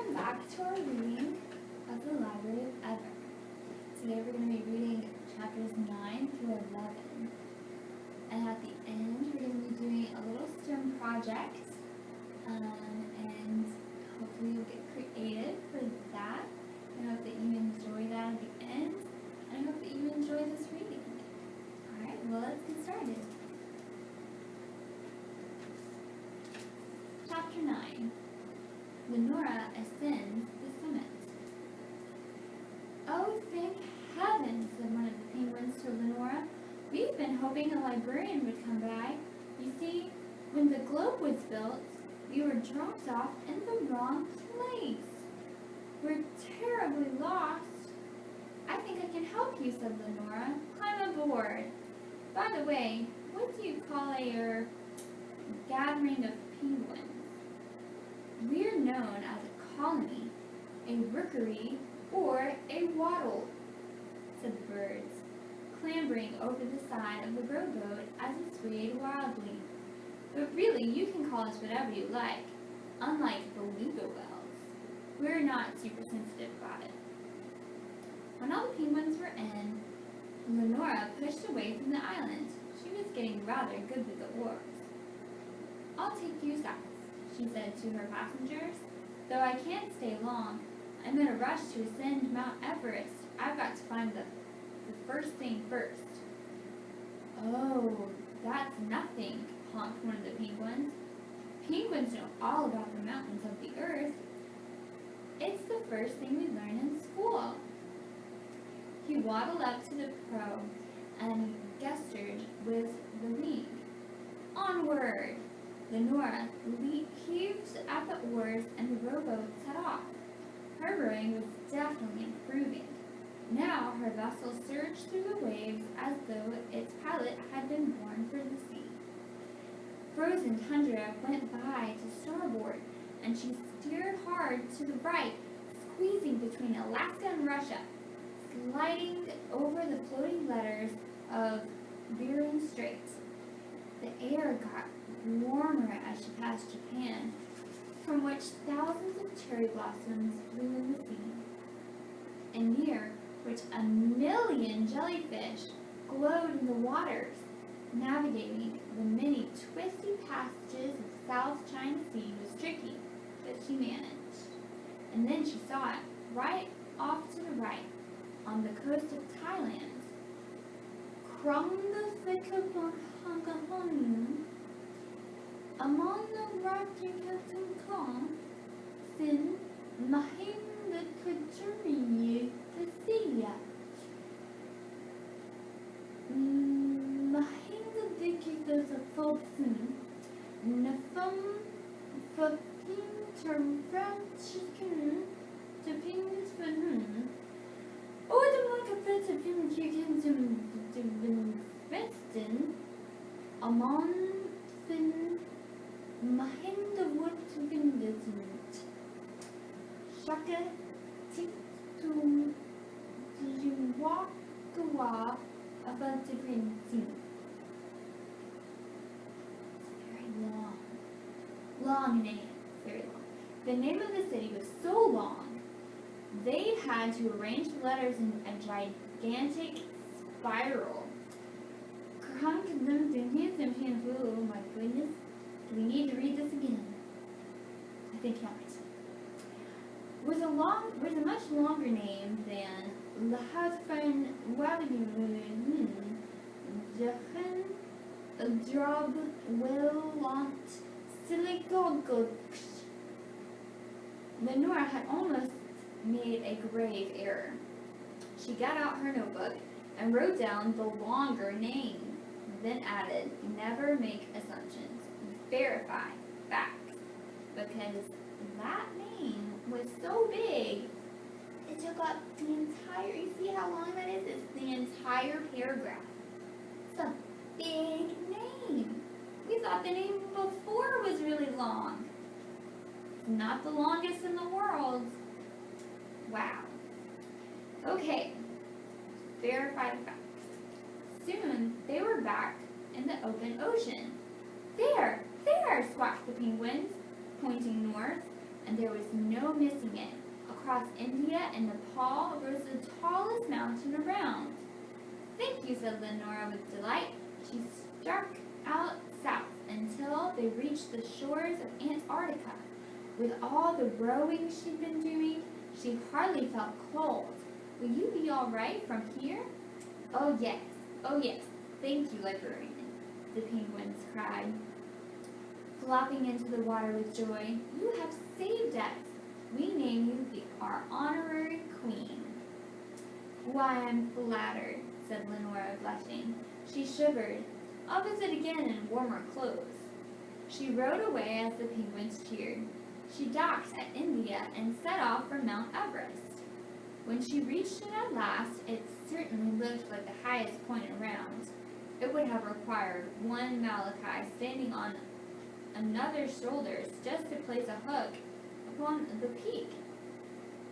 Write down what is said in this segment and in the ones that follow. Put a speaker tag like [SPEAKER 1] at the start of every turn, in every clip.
[SPEAKER 1] Welcome back to our reading of the Library of Ever. Today we're going to be reading chapters 9 through 11. And at the end we're going to be doing a little STEM project. And hopefully you'll get creative for that. I hope that you enjoy that at the end. And I hope that you enjoy this reading. Alright, well let's get started. Chapter 9. Leonora ascends the summit. "Oh, thank heaven," said one of the penguins to Leonora. "We've been hoping a librarian would come by. You see, when the globe was built, we were dropped off in the wrong place. We're terribly lost." "I think I can help you," said Leonora. "Climb aboard. By the way, what do you call a gathering of penguins?" "We're known as a colony, a rookery, or a wattle," said the birds, clambering over the side of the rowboat as it swayed wildly. "But really, you can call us whatever you like, unlike beluga whales. We're not super sensitive about it." When all the penguins were in, Leonora pushed away from the island. She was getting rather good with the oars. "I'll take you south," she said to her passengers. "Though I can't stay long. I'm in a rush to ascend Mount Everest. I've got to find the first thing first." "Oh, that's nothing," honked one of the penguins. "Penguins know all about the mountains of the earth. It's the first thing we learn in school." He waddled up to the prow and gestured with the wing. "Onward!" Leonora heaved at the oars and the rowboat set off. Her rowing was definitely improving. Now her vessel surged through the waves as though its pilot had been born for the sea. Frozen tundra went by to starboard, and she steered hard to the right, squeezing between Alaska and Russia, sliding over the floating letters of Bering Strait. The air got warmer as she passed Japan, from which thousands of cherry blossoms blew in the sea, and near which 1,000,000 jellyfish glowed in the waters. Navigating the many twisty passages of South China Sea was tricky, but she managed. And then she saw it, right off to the right, on the coast of Thailand. Among the rocky Kong, sin Mahinda Kuturi Kasia. Mahinda Dikitas of Fulton, Nafum Fafin Term Chicken, to Pings for whom. Oh, the Monkapet of him chicken to Weston, among Fin. Mahinda wood to Vindesment. Shaka Titum Jiwakawa about the printing. Very long. Long name. Very long. The name of the city was so long, they had to arrange the letters in a gigantic spiral. Oh my goodness. Do we need to read this again? I think not. Was a much longer name than Lahafan Walimun Jahan Drob Willant Silicogoksh. Leonora had almost made a grave error. She got out her notebook and wrote down the longer name, then added, "Never make assumptions. Verify facts," because that name was so big, it took up the entire, you see how long that is? It's the entire paragraph. It's a big name. We thought the name before was really long. It's not the longest in the world. Wow. Okay, verify the facts. Soon they were back in the open ocean. There, squawked the penguins, pointing north. and there was no missing it. Across India and Nepal rose the tallest mountain around. Thank you, said Leonora with delight. She struck out south until they reached the shores of Antarctica. With all the rowing she'd been doing, she hardly felt cold. Will you be all right from here? Oh yes, thank you, librarian, the penguins cried, flopping into the water with joy. You have saved us. We name you our honorary queen. Why, I'm flattered, said Leonora, blushing. She shivered. I'll visit again in warmer clothes. She rode away as the penguins cheered. She docked at India and set off for Mount Everest. When she reached it at last, it certainly looked like the highest point around. It would have required one Malachi standing on another's shoulders just to place a hook upon the peak.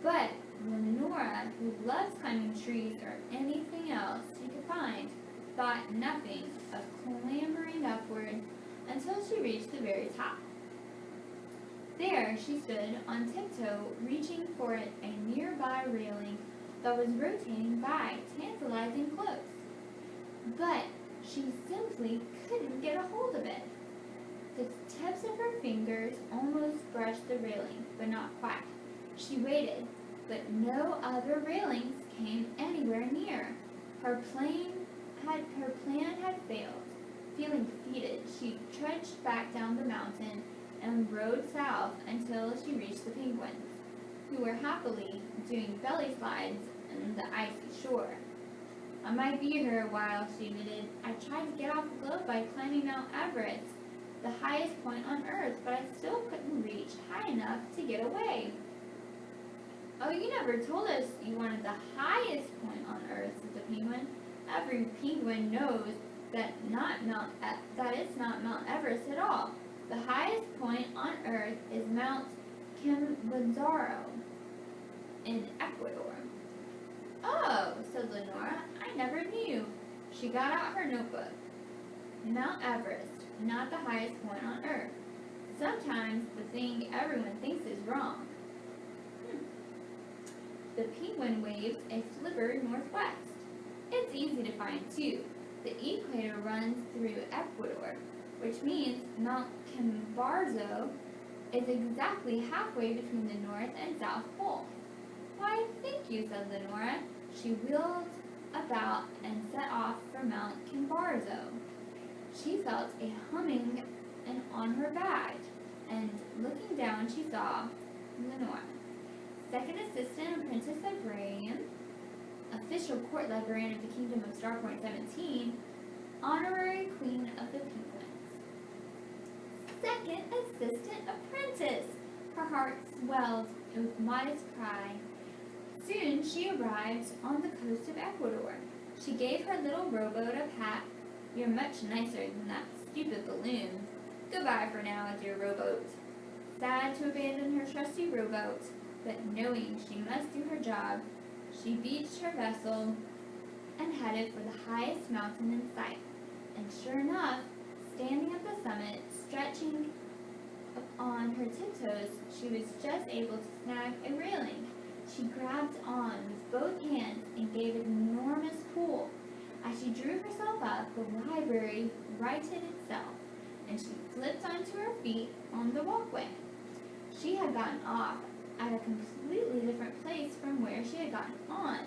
[SPEAKER 1] But Nora, who loves climbing trees or anything else she could find, thought nothing of clambering upward until she reached the very top. There she stood on tiptoe, reaching for a nearby railing that was rotating by, tantalizing close. But she simply couldn't get a hold of it. The tips of her fingers almost brushed the railing, but not quite. She waited, but no other railings came anywhere near. Her plan had failed. Feeling defeated, she trudged back down the mountain and rode south until she reached the penguins, who were happily doing belly slides on the icy shore. I might be here a while, she admitted. I tried to get off the globe by climbing Mount Everest, the highest point on Earth, but I still couldn't reach high enough to get away. Oh, you never told us you wanted the highest point on Earth, said the penguin. Every penguin knows that it's not Mount Everest at all. The highest point on Earth is Mount Kilimanjaro in Ecuador. Oh, said Leonora, I never knew. She got out her notebook. Mount Everest, not the highest point on Earth. Sometimes the thing everyone thinks is wrong. The penguin waves a flipper northwest. It's easy to find, too. The equator runs through Ecuador, which means Mount Kilimanjaro is exactly halfway between the North and South Pole. Why, thank you, said Leonora. She wheeled about and set off for Mount Kilimanjaro. She felt a humming on her badge, and looking down she saw Leonora, second assistant apprentice librarian, official court librarian of the Kingdom of Star Point 17, honorary queen of the penguins. Second assistant apprentice! Her heart swelled with modest pride. Soon she arrived on the coast of Ecuador. She gave her little rowboat a pat. You're much nicer than that stupid balloon. Goodbye for now, dear rowboat. Sad to abandon her trusty rowboat, but knowing she must do her job, she beached her vessel and headed for the highest mountain in sight. And sure enough, standing at the summit, stretching on her tiptoes, she was just able to snag a railing. She grabbed on with both hands and gave an enormous pull. As she drew herself up, the library righted itself, and she flipped onto her feet on the walkway. She had gotten off at a completely different place from where she had gotten on,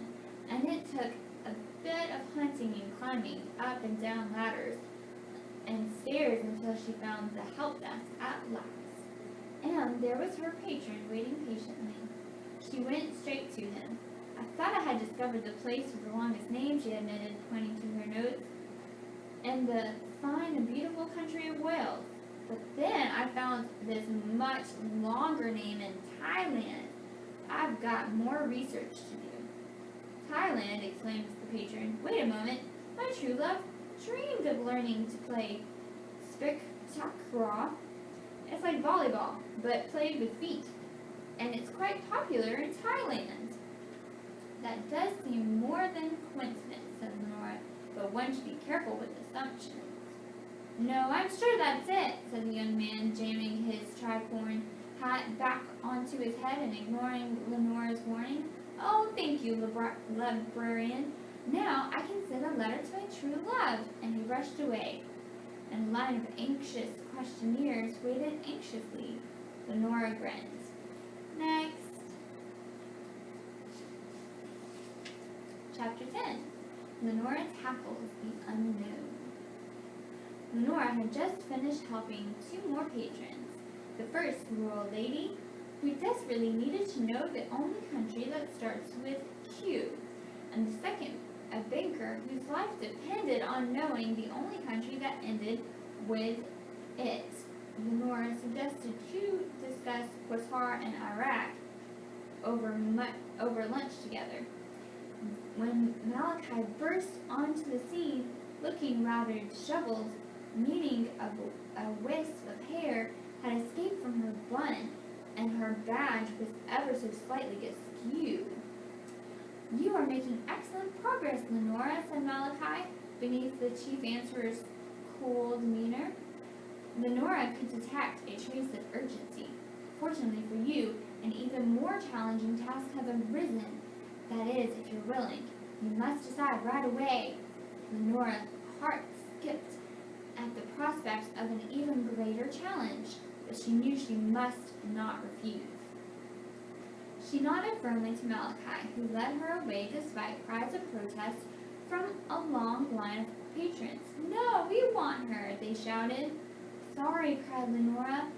[SPEAKER 1] and it took a bit of hunting and climbing up and down ladders and stairs until she found the help desk at last. And there was her patron waiting patiently. She went straight to him. I thought I had discovered the place with the longest name, she admitted, pointing to her notes, and the fine and beautiful country of Wales. But then I found this much longer name in Thailand. I've got more research to do. Thailand, exclaimed the patron. Wait a moment. My true love dreamed of learning to play spiktakraw. It's like volleyball, but played with feet. And it's quite popular in Thailand. That does seem more than coincidence, said Nora, but one should be careful with assumptions. No, I'm sure that's it, said the young man, jamming his tricorn hat back onto his head and ignoring Leonora's warning. "Oh, thank you, librarian. Now I can send a letter to my true love." And he rushed away. And a line of anxious questioners waited anxiously. Leonora grinned. Next. Chapter 10. Leonora Tackles the Unknown. Leonora had just finished helping 2 more patrons. The first, a rural lady who desperately needed to know the only country that starts with Q, and the second, a banker whose life depended on knowing the only country that ended with it. Leonora suggested to discuss Qatar and Iraq over lunch together. When Malachi burst onto the scene, looking rather disheveled, meaning a wisp of hair had escaped from her bun, and her badge was ever so slightly askew. "You are making excellent progress, Leonora," said Malachi, beneath the chief answerer's cool demeanor. Leonora could detect a trace of urgency. "Fortunately for you, an even more challenging task has arisen. That is, if you're willing. You must decide right away." Leonora's heart skipped at the prospect of an even greater challenge, but she knew she must not refuse. She nodded firmly to Malachi, who led her away despite cries of protest from a long line of patrons. "No, we want her," they shouted. "Sorry," cried Leonora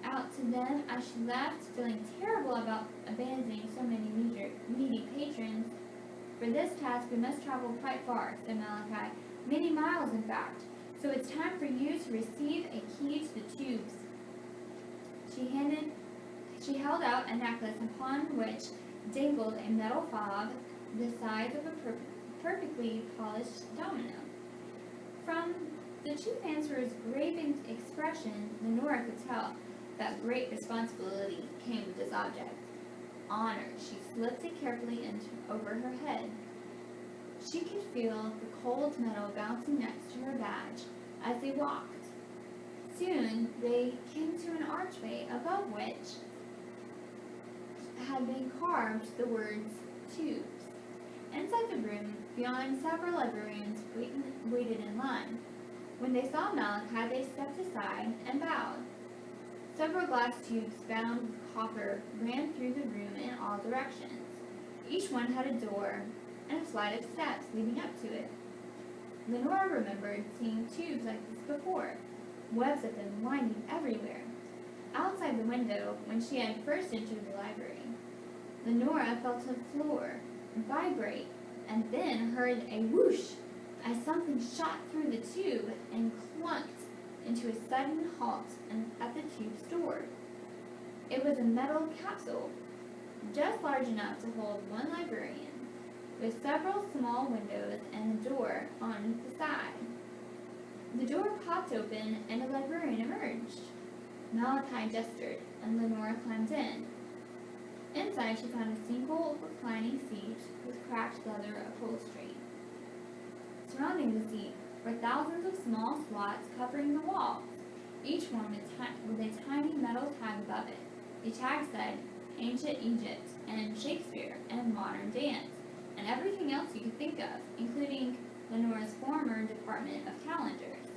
[SPEAKER 1] out to them as she left, feeling terrible about abandoning so many needy patrons. "For this task we must travel quite far," said Malachi. "Many miles, in fact. So it's time for you to receive a key to the tubes." She held out a necklace upon which dangled a metal fob the size of a perfectly polished domino. From the chief answerer's grave expression, Nora could tell that great responsibility came with this object. Honor. She slipped it carefully over her head. She could feel the cold metal bouncing next to her badge as they walked. Soon they came to an archway above which had been carved the words "tubes." Inside the room, beyond, several librarians waited in line. When they saw Malachi, they stepped aside and bowed. Several glass tubes bound with copper ran through the room in all directions. Each one had a door and a flight of steps leading up to it. Leonora remembered seeing tubes like this before, webs of them winding everywhere. Outside the window, when she had first entered the library, Leonora felt the floor vibrate and then heard a whoosh as something shot through the tube and clunked into a sudden halt at the tube's door. It was a metal capsule, just large enough to hold one librarian, with several small windows and a door on the side. The door popped open and a librarian emerged. Malachi gestured, and Leonora climbed in. Inside, she found a single reclining seat with cracked leather upholstery. Surrounding the seat were thousands of small slots covering the walls, each one with a tiny metal tag above it. The tag said Ancient Egypt and Shakespeare and Modern Dance, and everything else you could think of, including Leonora's former department of calendars,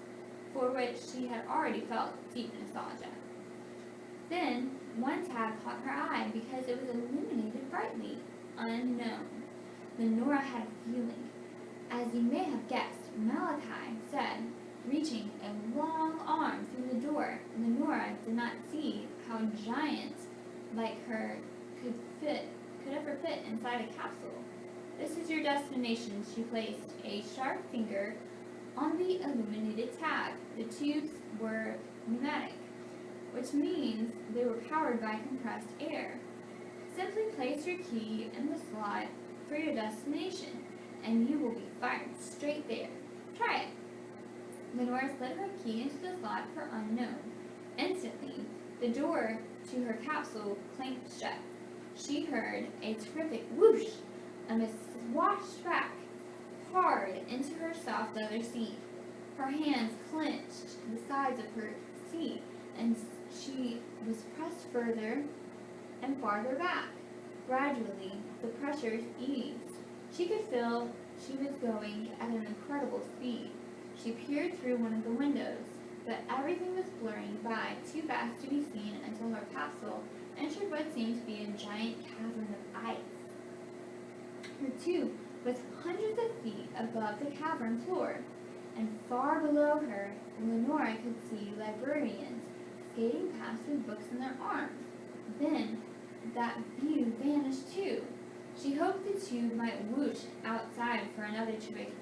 [SPEAKER 1] for which she had already felt deep nostalgia. Then, one tag caught her eye because it was illuminated brightly. Unknown. Leonora had a feeling. As you may have guessed, Malachi said, reaching a long arm through the door. Leonora did not see how a giant like her could ever fit inside a capsule. "This is your destination." She placed a sharp finger on the illuminated tag. The tubes were pneumatic, which means they were powered by compressed air. Simply place your key in the slot for your destination, and you will be fired straight there. Try it. Leonora slid her key into the slot for Unknown. Instantly, the door to her capsule clanked shut. She heard a terrific whoosh and was swashed back hard into her soft leather seat. Her hands clenched the sides of her seat, and she she was pressed further and farther back. Gradually, the pressure eased. She could feel she was going at an incredible speed. She peered through one of the windows, but everything was blurring by too fast to be seen until her capsule entered what seemed to be a giant cavern of ice. Her tube was hundreds of feet above the cavern floor, and far below her, Leonora could see librarians skating past with books in their arms. Then, that view vanished too. She hoped the tube might whoosh outside for another terrific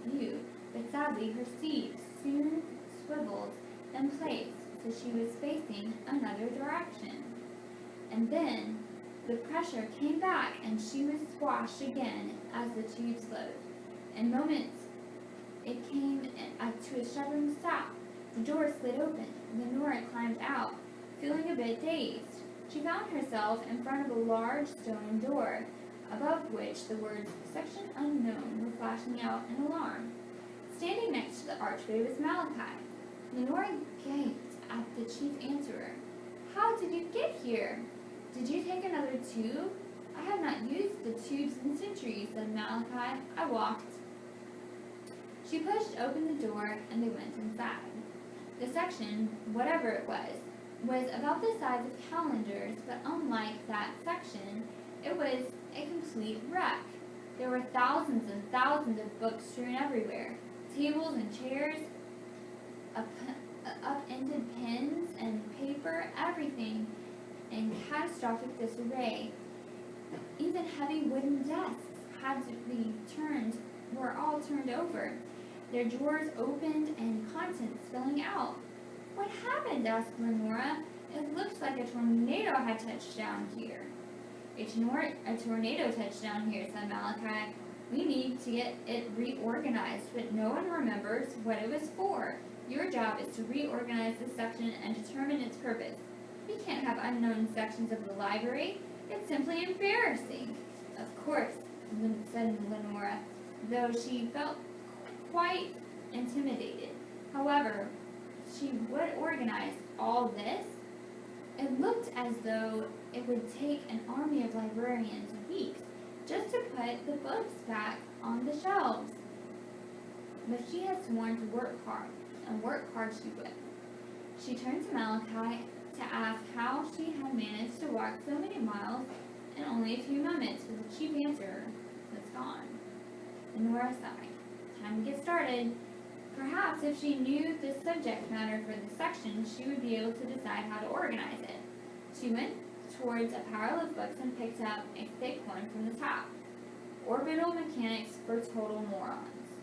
[SPEAKER 1] view, but sadly her seat soon swiveled in place, so she was facing another direction. And then the pressure came back and she was squashed again as the tube slowed. In moments, it came to a shuddering stop. The door slid open. Leonora climbed out, feeling a bit dazed. She found herself in front of a large stone door, above which the words "Section Unknown" were flashing out in alarm. Standing next to the archway was Malachi. Lenora gaped at the chief answerer. "How did you get here? Did you take another tube?" "I have not used the tubes in centuries," said Malachi. "I walked." She pushed open the door and they went inside. The section, whatever it was about the size of calendars, but unlike that section, it was a complete wreck. There were thousands and thousands of books strewn everywhere, tables and chairs, upended pens and paper, everything in catastrophic disarray. Even heavy wooden desks were all turned over, their drawers opened and contents spilling out. "What happened?" asked Leonora. "It looks like a tornado had touched down here." A tornado touched down here," said Malachi. "We need to get it reorganized, but no one remembers what it was for. Your job is to reorganize this section and determine its purpose. We can't have unknown sections of the library. It's simply embarrassing." "Of course," said Leonora, though she felt quite intimidated. However, she would organize all this. It looked as though it would take an army of librarians weeks just to put the books back on the shelves. But she had sworn to work hard, and work hard she would. She turned to Malachi to ask how she had managed to walk so many miles in only a few moments, but the chief answer was gone. Nora sighed. Time to get started. Perhaps if she knew the subject matter for the section, she would be able to decide how to organize it. She went towards a pile of books and picked up a thick one from the top. Orbital Mechanics for Total Morons.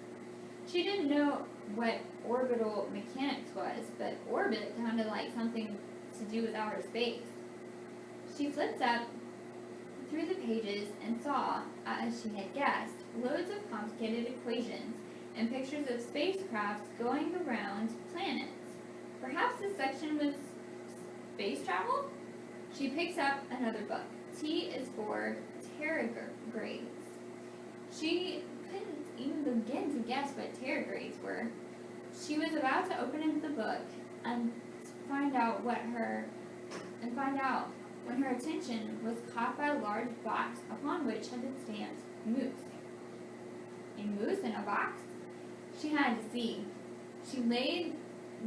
[SPEAKER 1] She didn't know what orbital mechanics was, but orbit sounded like something to do with outer space. She flipped up through the pages and saw, as she had guessed, loads of complicated equations and pictures of spacecraft going around planets. Perhaps this section was space travel? She picks up another book. T is for tardigrades. She couldn't even begin to guess what tardigrades were. She was about to open up the book and find out when her attention was caught by a large box upon which had been stamped moose. A moose in a box? She had to see. She laid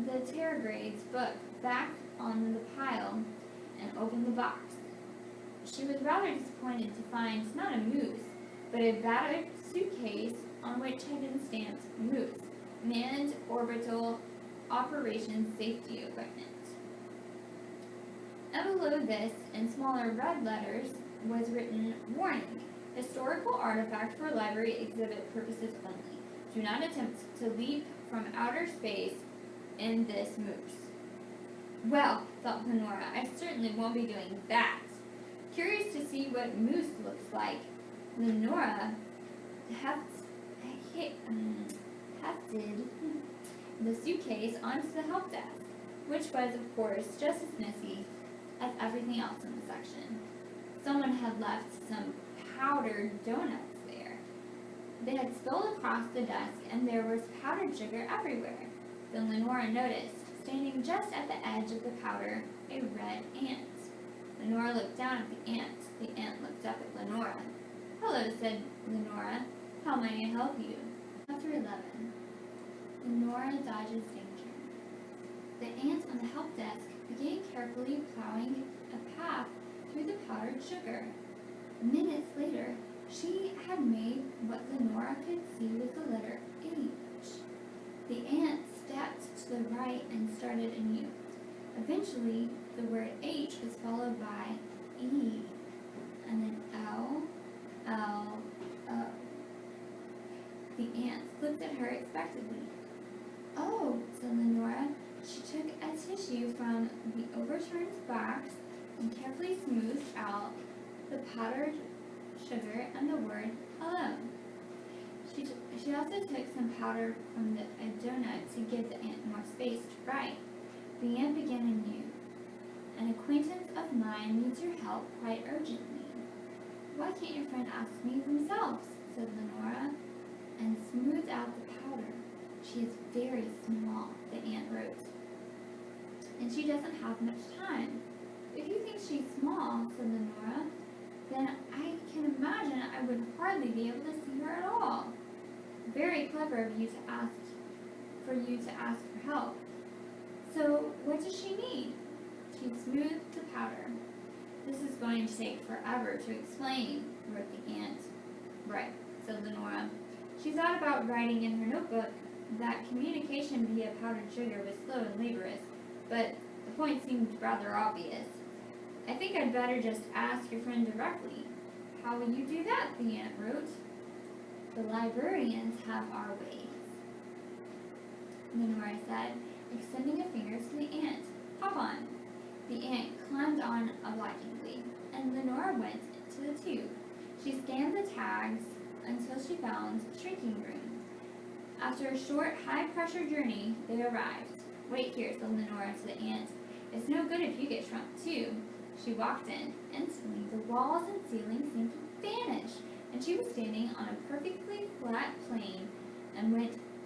[SPEAKER 1] the tardigrades book back on the pile and opened the box. She was rather disappointed to find not a moose, but a battered suitcase on which had been stamped moose, manned orbital operations safety equipment. And below this, in smaller red letters, was written, "Warning, historical artifact for library exhibit purposes only. Do not attempt to leap from outer space in this moose." Well, thought Nora, I certainly won't be doing that. Curious to see what moose looks like, Leonora hefted the suitcase onto the help desk, which was, of course, just as messy as everything else in the section. Someone had left some powdered donuts there. They had spilled across the desk, and there was powdered sugar everywhere. Then Leonora noticed, standing just at the edge of the powder, a red ant. Leonora looked down at the ant. The ant looked up at Leonora. "Hello," said Leonora. "How may I help you?" Chapter 11. Leonora dodges danger. The ant on the help desk began carefully plowing a path through the powdered sugar. Minutes later, she had made what Leonora could see was the letter H. The ant stepped to the right and started anew. Eventually, the word H was followed by E, and then L, L, O. The ant looked at her expectantly. "Oh," said Leonora. She took a tissue from the overturned box and carefully smoothed out the powdered sugar and the word hello. She also took some powder from a donut to give the ant more space to write. The ant began anew. "An acquaintance of mine needs your help quite urgently." "Why can't your friend ask me themselves?" said Leonora, and smoothed out the powder. "She is very small," the ant wrote, "and she doesn't have much time." "If you think she's small," said Leonora, "then I can imagine I would hardly be able to see her at all." "Very clever of you to ask for help. So what does she need?" She smoothed the powder. "This is going to take forever to explain," wrote the ant. "Right," said Leonora. She thought about writing in her notebook that communication via powdered sugar was slow and laborious, but the point seemed rather obvious. "I think I'd better just ask your friend directly." "How will you do that?" the ant wrote. "The librarians have our ways," Leonora said, extending a finger to the ant. "Hop on." The ant climbed on obligingly, and Leonora went to the tube. She scanned the tags until she found shrinking room. After a short, high-pressure journey, they arrived. "Wait here," said Leonora to the ant. "It's no good if you get shrunk too." She walked in. Instantly, the walls and ceiling seemed to vanish, and she was standing on a perfectly flat plane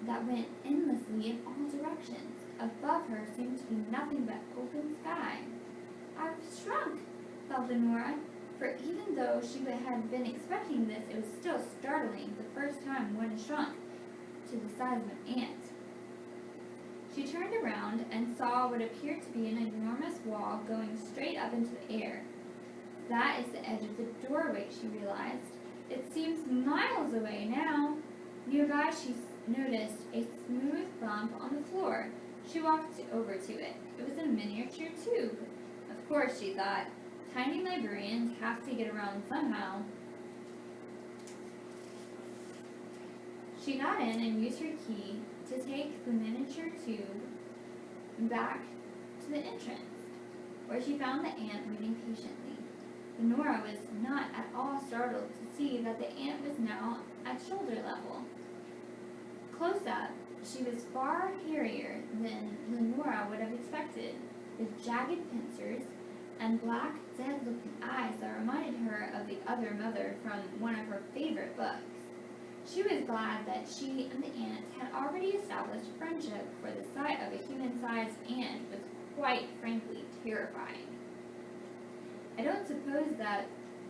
[SPEAKER 1] that went endlessly in all directions. Above her seemed to be nothing but open sky. "I've shrunk," thought Leonora, for even though she had been expecting this, it was still startling the first time one shrunk to the size of an ant. She turned around and saw what appeared to be an enormous wall going straight up into the air. That is the edge of the doorway, she realized. It seems miles away now. Nearby, she noticed a smooth bump on the floor. She walked over to it. It was a miniature tube. Of course, she thought, tiny librarians have to get around somehow. She got in and used her key to take the miniature tube back to the entrance, where she found the ant waiting patiently. Nora was not at all startled to see that the ant was now at shoulder level. Close up, she was far hairier than Leonora would have expected, with jagged pincers and black, dead-looking eyes that reminded her of the other mother from one of her favorite books. She was glad that she and the ant had already established friendship, for the sight of a human-sized ant was quite frankly terrifying. "I don't suppose that,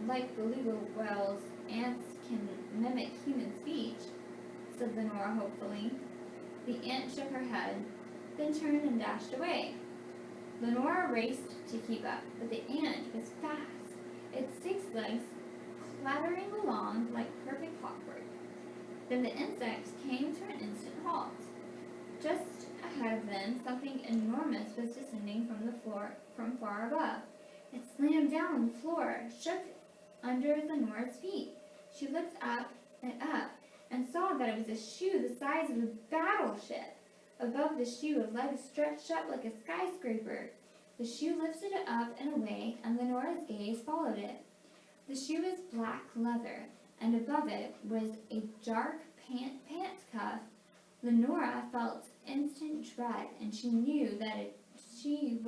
[SPEAKER 1] like beluga whales, ants can mimic human speech," said Leonora hopefully. The ant shook her head, then turned and dashed away. Leonora raced to keep up, but the ant was fast, its 6 legs clattering along like perfect clockwork. Then the insects came to an instant halt. Just ahead of them, something enormous was descending from the floor from far above. It slammed down on the floor, shook under Leonora's feet. She looked up and saw that it was a shoe the size of a battleship. Above the shoe, a leg stretched up like a skyscraper. The shoe lifted it up and away, and Leonora's gaze followed it. The shoe was black leather, and above it was a dark pant cuff. Leonora felt instant dread, and she knew that she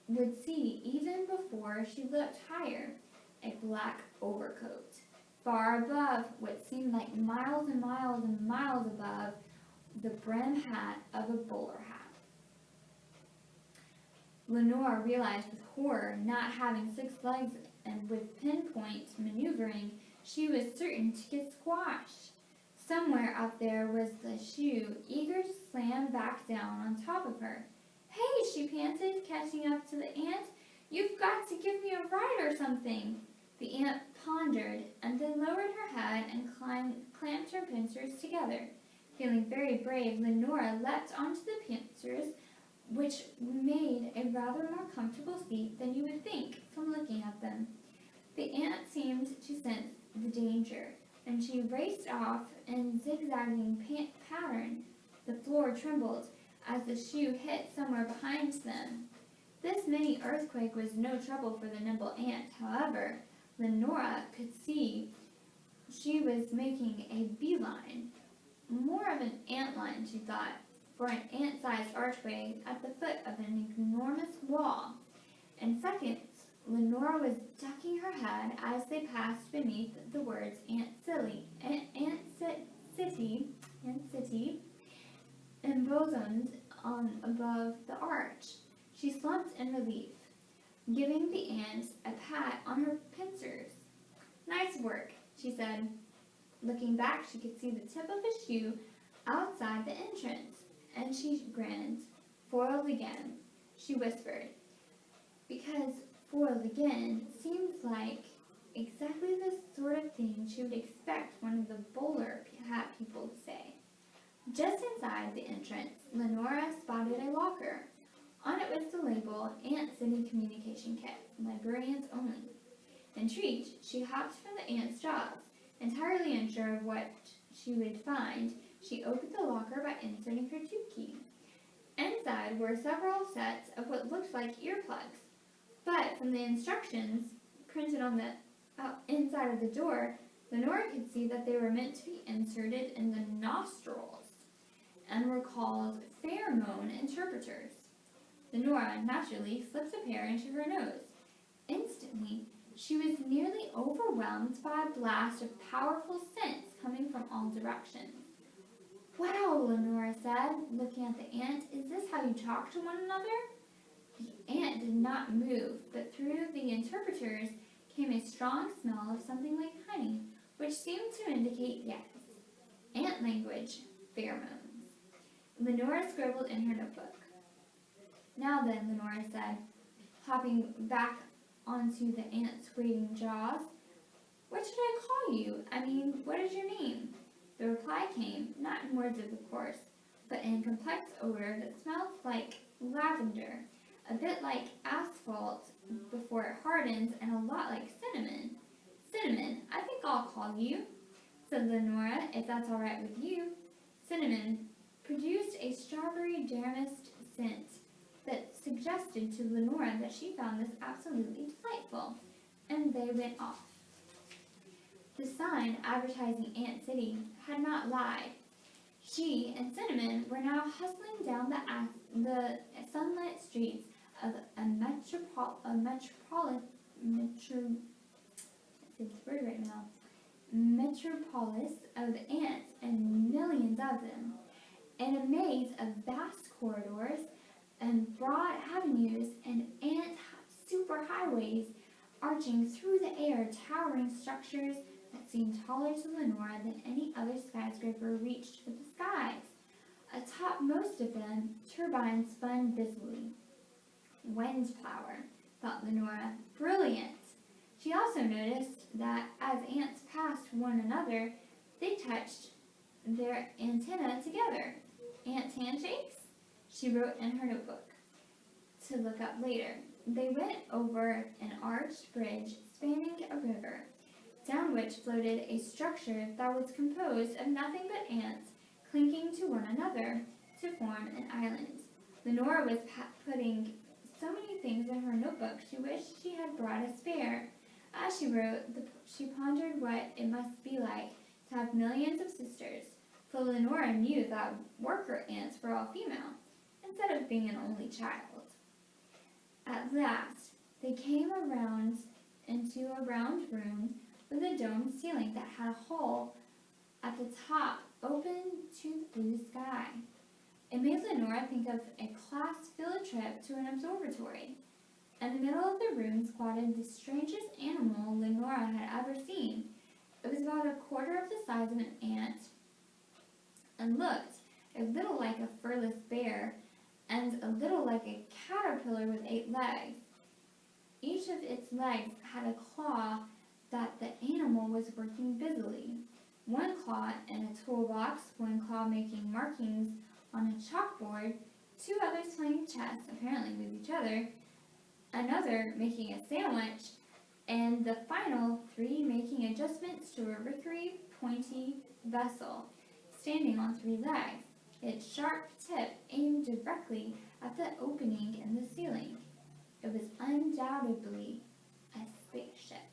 [SPEAKER 1] would see even before she looked higher, a black overcoat. Far above, what seemed like miles and miles and miles above, the brim hat of a bowler hat. Leonora realized with horror, not having 6 legs and with pinpoint maneuvering, she was certain to get squashed. Somewhere out there was the shoe, eager to slam back down on top of her. "Hey," she panted, catching up to the ant. "You've got to give me a ride or something." The ant pondered and then lowered her head and clamped her pincers together. Feeling very brave, Leonora leapt onto the pincers, which made a rather more comfortable seat than you would think from looking at them. The ant seemed to sense the danger, and she raced off in zigzagging pattern. The floor trembled as the shoe hit somewhere behind them. This mini earthquake was no trouble for the nimble ant. However, Leonora could see she was making a beeline. More of an antline, she thought, for an ant-sized archway at the foot of an enormous wall. In seconds, Leonora was ducking her head as they passed beneath the words Ant City, emblazoned on above the arch. She slumped in relief, giving the ant a pat on her pincers. "Nice work," she said. Looking back, she could see the tip of a shoe outside the entrance, and she grinned. "Foiled again," she whispered, because foiled again seemed like exactly the sort of thing she would expect one of the bowler hat people to say. Just inside the entrance, Leonora spotted a locker. On it was the label, "Ant City Communication Kit, Librarians Only." Intrigued, she hopped from the ant's jaws. Entirely unsure of what she would find, she opened the locker by inserting her tube key. Inside were several sets of what looked like earplugs, but from the instructions printed on the inside of the door, Leonora could see that they were meant to be inserted in the nostrils and were called pheromone interpreters. Leonora naturally slipped a pair into her nose. Instantly, she was nearly overwhelmed by a blast of powerful scents coming from all directions. "Wow," Leonora said, looking at the ant. "Is this how you talk to one another?" The ant did not move, but through the interpreters came a strong smell of something like honey, which seemed to indicate yes. Ant language, pheromones. Leonora scribbled in her notebook. "Now then," Leonora said, hopping back onto the ant's waiting jaws. "What should I call you? What is your name?" The reply came, not in words of course, but in complex odor that smelled like lavender, a bit like asphalt before it hardens, and a lot like cinnamon. "Cinnamon, I think I'll call you," said Leonora, "if that's all right with you." Cinnamon produced a strawberry damask scent that suggested to Leonora that she found this absolutely delightful, and they went off. The sign advertising Ant City had not lied. She and Cinnamon were now hustling down the sunlit streets of a metropolis of ants, and millions of them, in a maze of vast corridors and broad avenues and ant superhighways arching through the air, towering structures that seemed taller to Leonora than any other skyscraper reached for the skies. Atop most of them, turbines spun busily. "Wind power," thought Leonora. "Brilliant." She also noticed that as ants passed one another, they touched their antennae together. "Ant handshakes?" she wrote in her notebook to look up later. They went over an arched bridge spanning a river, down which floated a structure that was composed of nothing but ants clinging to one another to form an island. Leonora was putting so many things in her notebook she wished she had brought a spare. As she wrote, she pondered what it must be like to have millions of sisters, for Leonora knew that worker ants were all female, instead of being an only child. At last, they came around into a round room with a domed ceiling that had a hole at the top open to the blue sky. It made Leonora think of a class field trip to an observatory. In the middle of the room squatted the strangest animal Leonora had ever seen. It was about a quarter of the size of an ant and looked a little like a furless bear and a little like a caterpillar with 8 legs. Each of its legs had a claw that the animal was working busily. One claw in a toolbox, one claw making markings on a chalkboard, 2 others playing chess, apparently with each other, another making a sandwich, and the final 3 making adjustments to a rickery, pointy vessel, standing on 3 legs, its sharp tip aimed directly at the opening in the ceiling. It was undoubtedly a spaceship.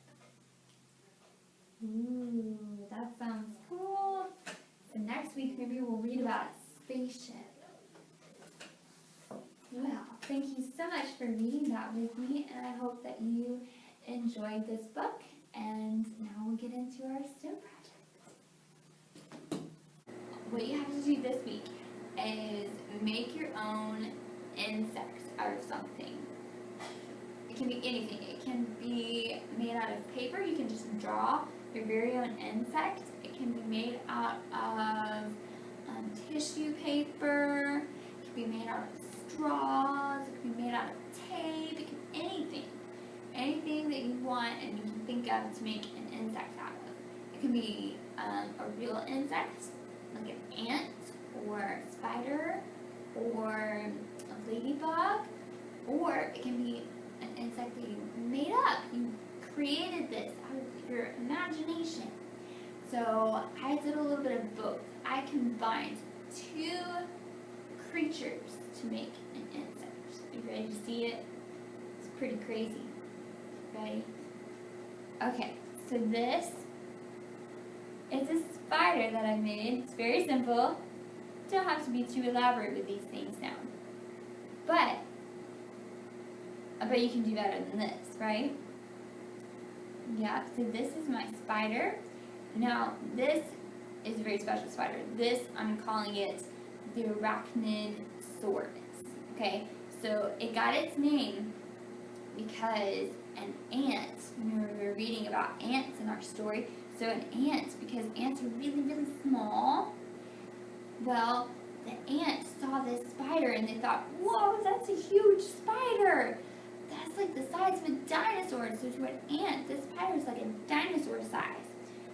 [SPEAKER 1] Ooh, that sounds cool. So next week maybe we'll read about a spaceship. Well, thank you so much for reading that with me, and I hope that you enjoyed this book. And now we'll get into our STEM project. What you have to do this week is make your own insect out of something. It can be anything. It can be made out of paper. You can just draw your very own insect. It can be made out of tissue paper. It can be made out of straws. It can be made out of tape. It can be anything. Anything that you want and you can think of to make an insect out of. It can be a real insect, like an ant or a spider or a ladybug, or it can be an insect that you made up. You created this out of your imagination. So I did a little bit of both. I combined 2 creatures to make an insect. Are you ready to see it? It's pretty crazy. Ready? Okay, so this is a spider that I made. It's very simple. Don't have to be too elaborate with these things now. But I bet you can do better than this, right? Yeah, so this is my spider. Now, this is a very special spider. This, I'm calling it the arachnid saurus. Okay, so it got its name because an ant, remember we were reading about ants in our story, so an ant, because ants are really, really small, well, the ant saw this spider and they thought, whoa, that's a huge spider. That's like the size of a dinosaur. So to an ant, this spider is like a dinosaur size.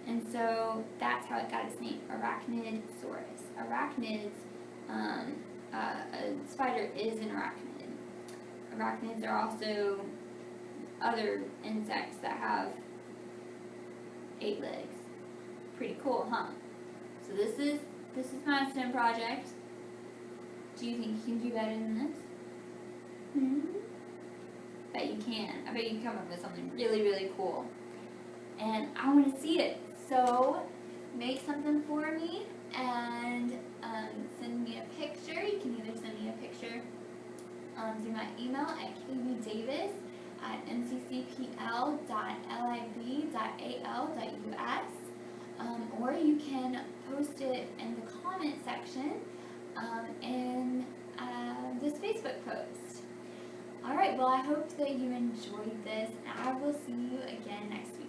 [SPEAKER 1] And so that's how it got its name, arachnid saurus. Arachnids, a spider is an arachnid. Arachnids are also other insects that have 8 legs. Pretty cool, huh? So this is my STEM project. Do you think you can do better than this? Bet you can. I bet you can come up with something really, really cool. And I want to see it. So make something for me and send me a picture. You can either send me a picture through my email at kbdavis @mccpl.lib.al.us, or you can post it in the comment section in this Facebook post. Alright, well I hope that you enjoyed this, and I will see you again next week.